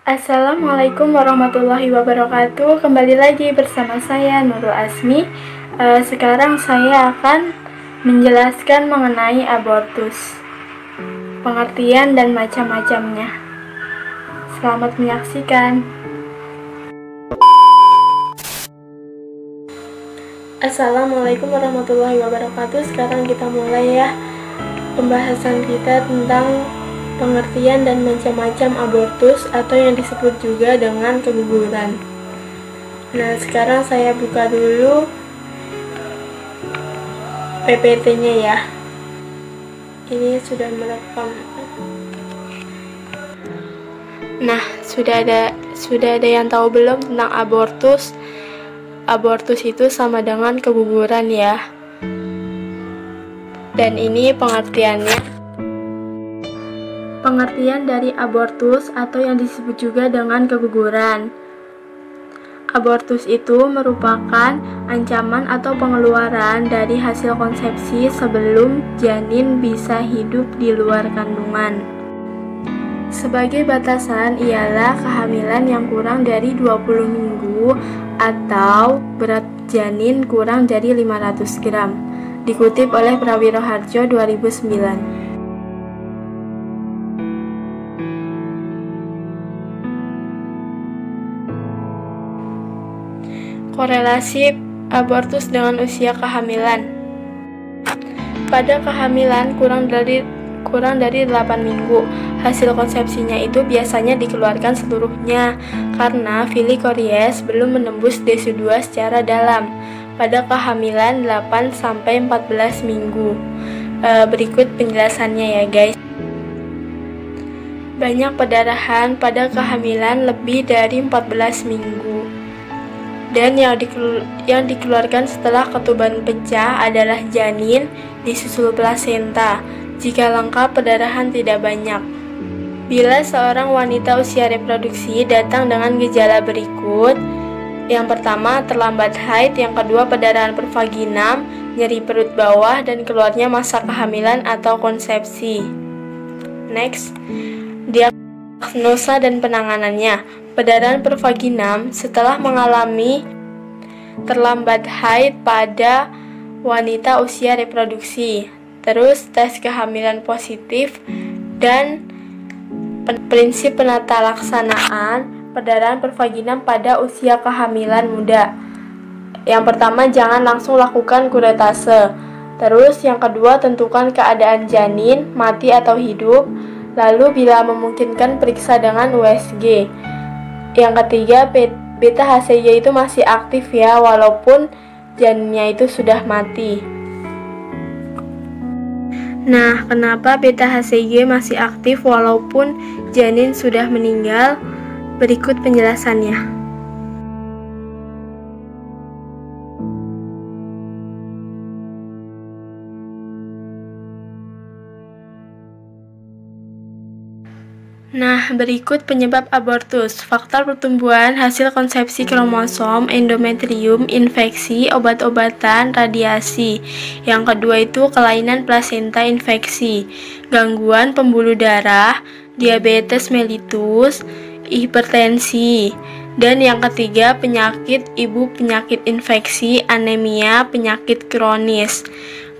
Assalamualaikum warahmatullahi wabarakatuh. Kembali lagi bersama saya Nurul Asmi. Sekarang saya akan menjelaskan mengenai abortus, pengertian dan macam-macamnya. Selamat menyaksikan. Assalamualaikum warahmatullahi wabarakatuh. Sekarang kita mulai ya pembahasan kita tentang pengertian dan macam-macam abortus atau yang disebut juga dengan keguguran. Nah, sekarang saya buka dulu PPT-nya ya. Ini sudah merekam. Nah, sudah ada yang tahu belum tentang abortus? Abortus itu sama dengan keguguran ya. Dan ini pengertiannya. Pengertian dari abortus atau yang disebut juga dengan keguguran. Abortus itu merupakan ancaman atau pengeluaran dari hasil konsepsi sebelum janin bisa hidup di luar kandungan. Sebagai batasan ialah kehamilan yang kurang dari 20 minggu atau berat janin kurang dari 500 gram. Dikutip oleh Prawiro Harjo 2009. Korelasi abortus dengan usia kehamilan. Pada kehamilan kurang dari 8 minggu, hasil konsepsinya itu biasanya dikeluarkan seluruhnya karena filikories belum menembus DSU2 secara dalam pada kehamilan 8-14 minggu. Berikut penjelasannya ya guys. Banyak perdarahan pada kehamilan lebih dari 14 minggu. Dan yang dikeluarkan setelah ketuban pecah adalah janin disusul plasenta. Jika lengkap, perdarahan tidak banyak. Bila seorang wanita usia reproduksi datang dengan gejala berikut, yang pertama terlambat haid, yang kedua perdarahan per vaginam, nyeri perut bawah, dan keluarnya masa kehamilan atau konsepsi. Next, diagnosa dan penanganannya. Perdarahan per vaginam setelah mengalami terlambat haid pada wanita usia reproduksi. Terus tes kehamilan positif dan prinsip penata laksanaan perdarahan per vaginam pada usia kehamilan muda. Yang pertama, jangan langsung lakukan kuretase. Terus yang kedua, tentukan keadaan janin, mati atau hidup. Lalu bila memungkinkan periksa dengan USG. Yang ketiga, beta HCG itu masih aktif ya, walaupun janinnya itu sudah mati. Nah, kenapa beta HCG masih aktif walaupun janin sudah meninggal? Berikut penjelasannya. Nah, berikut penyebab abortus. Faktor pertumbuhan, hasil konsepsi kromosom, endometrium, infeksi, obat-obatan, radiasi. Yang kedua itu kelainan plasenta infeksi, gangguan pembuluh darah, diabetes mellitus, hipertensi. Dan yang ketiga penyakit ibu, penyakit infeksi, anemia, penyakit kronis.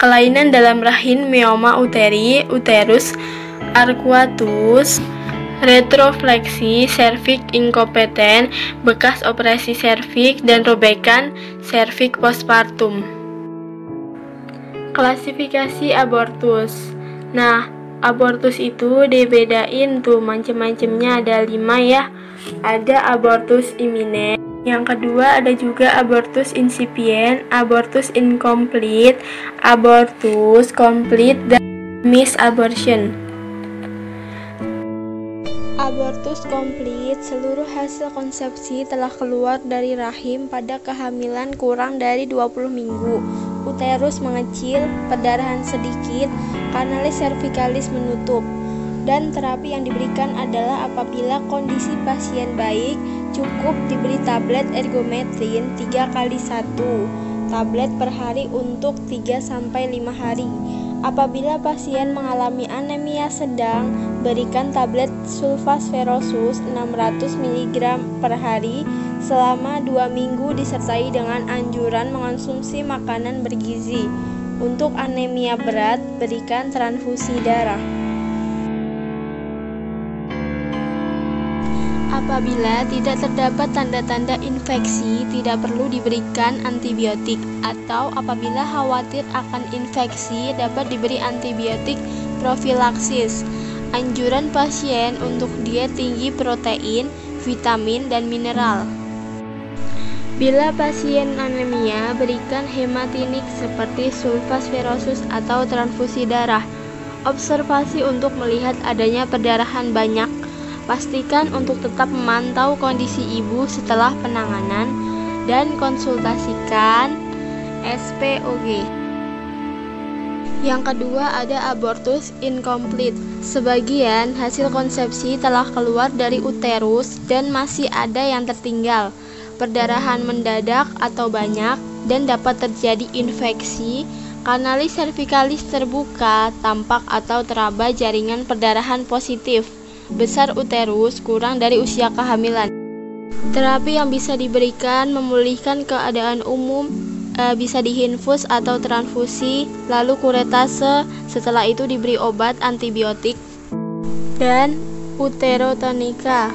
Kelainan dalam rahim, myoma uteri, uterus arcuatus, retrofleksi, serviks inkompeten, bekas operasi serviks, dan robekan serviks postpartum. Klasifikasi abortus. Nah, abortus itu dibedain tuh macam-macamnya, ada 5 ya. Ada abortus iminen. Yang kedua ada juga abortus insipient, abortus incomplete, abortus complete, dan misabortion. Abortus komplit, seluruh hasil konsepsi telah keluar dari rahim pada kehamilan kurang dari 20 minggu. Uterus mengecil, perdarahan sedikit, kanalis cervicalis menutup. Dan terapi yang diberikan adalah apabila kondisi pasien baik, cukup diberi tablet ergometrin 3x1 tablet per hari untuk 3-5 hari. Apabila pasien mengalami anemia sedang, berikan tablet sulfasferosus 600 mg per hari selama 2 minggu disertai dengan anjuran mengonsumsi makanan bergizi. Untuk anemia berat, berikan transfusi darah. Apabila tidak terdapat tanda-tanda infeksi, tidak perlu diberikan antibiotik, atau apabila khawatir akan infeksi, dapat diberi antibiotik profilaksis. Anjuran pasien untuk diet tinggi protein, vitamin, dan mineral. Bila pasien anemia, berikan hematinik seperti sulfasferosus atau transfusi darah. Observasi untuk melihat adanya perdarahan banyak. Pastikan untuk tetap memantau kondisi ibu setelah penanganan dan konsultasikan SPOG. Yang kedua ada abortus incomplete. Sebagian hasil konsepsi telah keluar dari uterus dan masih ada yang tertinggal. Perdarahan mendadak atau banyak dan dapat terjadi infeksi. Kanalis cervicalis terbuka, tampak atau teraba jaringan perdarahan positif. Besar uterus kurang dari usia kehamilan. Terapi yang bisa diberikan memulihkan keadaan umum, bisa diinfus atau transfusi, lalu kuretase, setelah itu diberi obat antibiotik, dan uterotonika.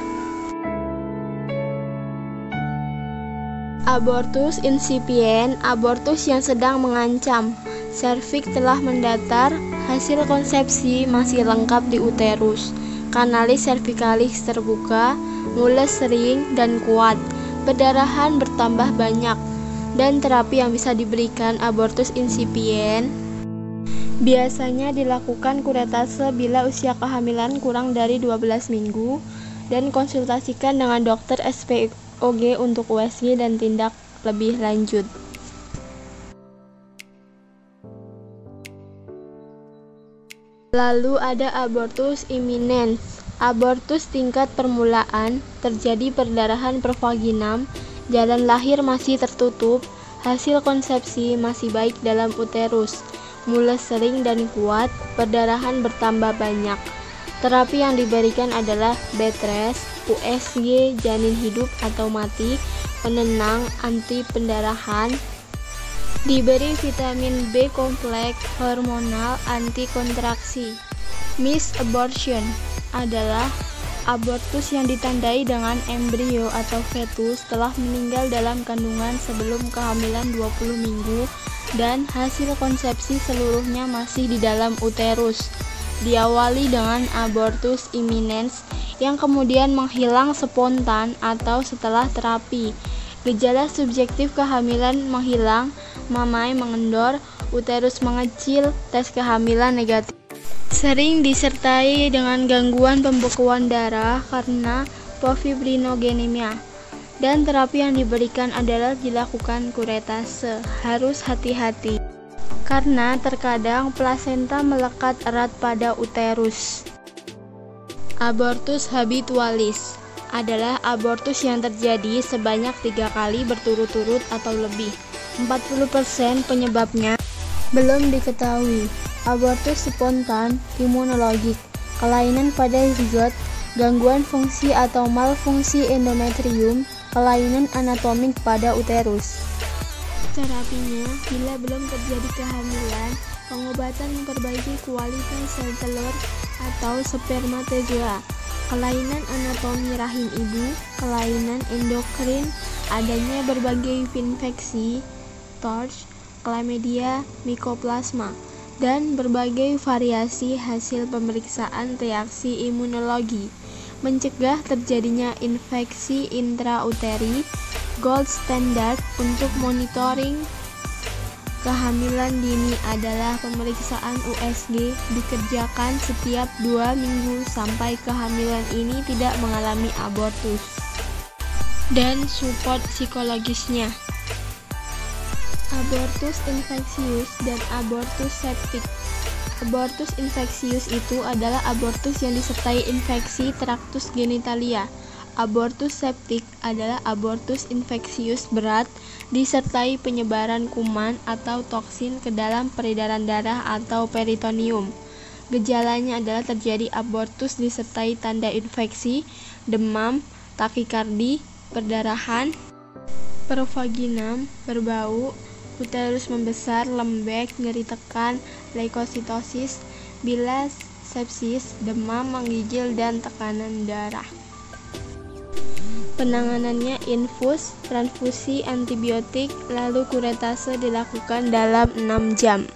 Abortus insipient, abortus yang sedang mengancam. Serviks telah mendatar, hasil konsepsi masih lengkap di uterus. Kanalis cervicalis terbuka, mules sering dan kuat, perdarahan bertambah banyak, dan terapi yang bisa diberikan abortus insipient biasanya dilakukan kuretase bila usia kehamilan kurang dari 12 minggu dan konsultasikan dengan dokter SPOG untuk USG dan tindak lebih lanjut. Lalu ada abortus imminens. Abortus tingkat permulaan, terjadi perdarahan pervaginam, jalan lahir masih tertutup, hasil konsepsi masih baik dalam uterus, mules sering dan kuat, perdarahan bertambah banyak. Terapi yang diberikan adalah bed rest, USG, janin hidup atau mati, penenang, anti pendarahan, diberi vitamin B kompleks, hormonal, anti kontraksi. Missed abortion adalah abortus yang ditandai dengan embrio atau fetus telah meninggal dalam kandungan sebelum kehamilan 20 minggu dan hasil konsepsi seluruhnya masih di dalam uterus. Diawali dengan abortus imminens yang kemudian menghilang spontan atau setelah terapi. Gejala subjektif kehamilan menghilang, mamai mengendor, uterus mengecil, tes kehamilan negatif. Sering disertai dengan gangguan pembekuan darah karena pofibrinogenemia. Dan terapi yang diberikan adalah dilakukan kuretase. Harus hati-hati karena terkadang plasenta melekat erat pada uterus. Abortus habitualis adalah abortus yang terjadi sebanyak 3 kali berturut-turut atau lebih. 40% penyebabnya belum diketahui. Abortus spontan imunologik, kelainan pada zigot, gangguan fungsi atau malfungsi endometrium, kelainan anatomik pada uterus. Terapinya, bila belum terjadi kehamilan, pengobatan memperbaiki kualitas sel telur atau spermatozoa, kelainan anatomi rahim ibu, kelainan endokrin, adanya berbagai infeksi, TORCH, chlamydia, mycoplasma, dan berbagai variasi hasil pemeriksaan reaksi imunologi, mencegah terjadinya infeksi intrauteri. Gold standard untuk monitoring kehamilan dini adalah pemeriksaan USG dikerjakan setiap 2 minggu sampai kehamilan ini tidak mengalami abortus, dan support psikologisnya. Abortus infeksius dan abortus septik. Abortus infeksius itu adalah abortus yang disertai infeksi traktus genitalia. Abortus septik adalah abortus infeksius berat disertai penyebaran kuman atau toksin ke dalam peredaran darah atau peritoneum. Gejalanya adalah terjadi abortus disertai tanda infeksi, demam, takikardi, perdarahan, provaginam, berbau, uterus membesar, lembek, nyeri tekan, leukositosis, bila sepsis, demam, menggigil, dan tekanan darah. Penanganannya infus, transfusi antibiotik, lalu kuretase dilakukan dalam 6 jam.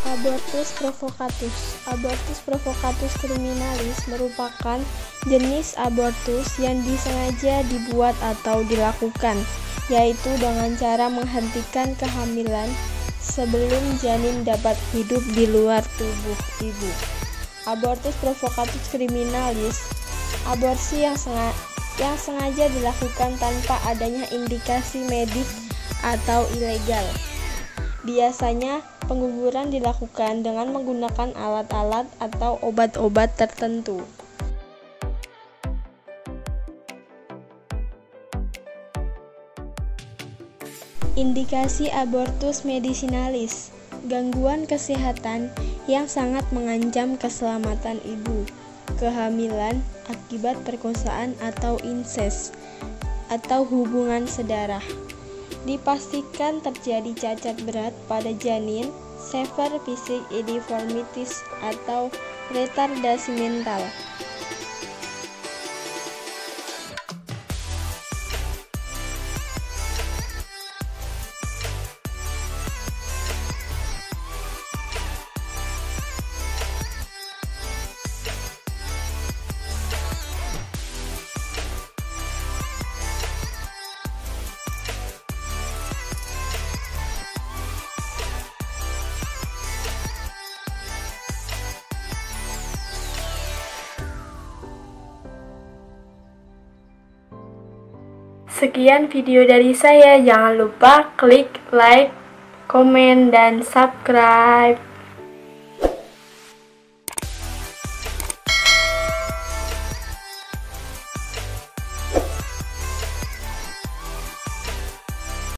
Abortus provocatus. Abortus provocatus criminalis merupakan jenis abortus yang disengaja dibuat atau dilakukan, yaitu dengan cara menghentikan kehamilan sebelum janin dapat hidup di luar tubuh ibu. Abortus provocatus criminalis, aborsi yang sengaja dilakukan tanpa adanya indikasi medik atau ilegal. Biasanya pengguguran dilakukan dengan menggunakan alat-alat atau obat-obat tertentu. Indikasi abortus medicinalis, gangguan kesehatan yang sangat mengancam keselamatan ibu, kehamilan akibat perkosaan atau insest, atau hubungan sedarah. Dipastikan terjadi cacat berat pada janin, severe physical deformities atau retardasi mental. Sekian video dari saya, jangan lupa klik like, komen, dan subscribe.